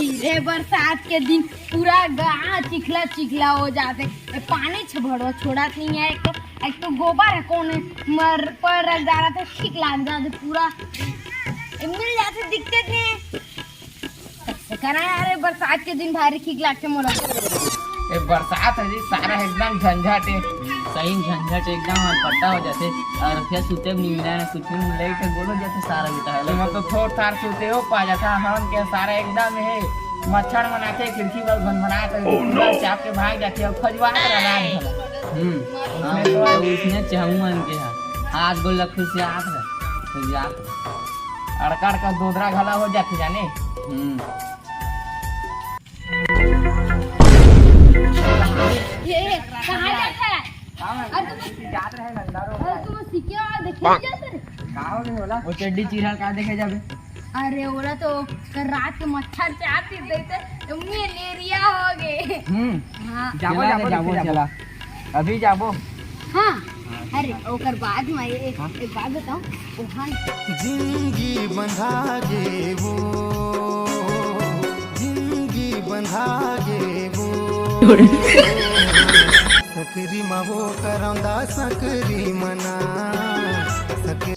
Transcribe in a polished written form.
रे बरसात के दिन पूरा गाँव चिखला चिखला हो जाते। पानी छबड़ो छोड़त नहीं है। एक तो गोबर है कौन मर पर रख जा रहा था, ठीक लग जाते पूरा मिल जाते, दिक्कत नहीं है। करा यार बरसात के दिन भारी ठीक लगते मोला। बरसात है जी, सारा एकदम झंझट है, सही झंझट एकदम पट्टा हो जाते और फिर सूते भी नहीं मिला ना कुछ नहीं मिला के बोलो जाते सारा बेटा है तो तो थोड़ थार सोते हो पा जाता हम के सारा एकदम है। मच्छर मनाते खिड़की पर भनभनाते चाप के भाग जाते और खजवा कर रात भर। तो उसने चाहूँ मन के हाथ बोल लख से आँख रख जा अड़कड़ का दोदरा घला हो जाते जाने। ये कहाँ जाता है? जात रहे नंदारो तुम सीखे और देखे जाते रे? काहो नहीं होला वो चड्डी चीरा का देखे जाबे। अरे ओला तो कल रात के मच्छर चाहती देते तो मलेरिया हो गए। हाँ जाबो जाबो जाबो चला अभी जाबो। हाँ अरे ओकर बाद में एक बात बताऊं, वहाँ जिंदगी बंधा गे वो, जिंदगी बंधा गे वो सकरी मावो करौंदा सकरी मना सकरी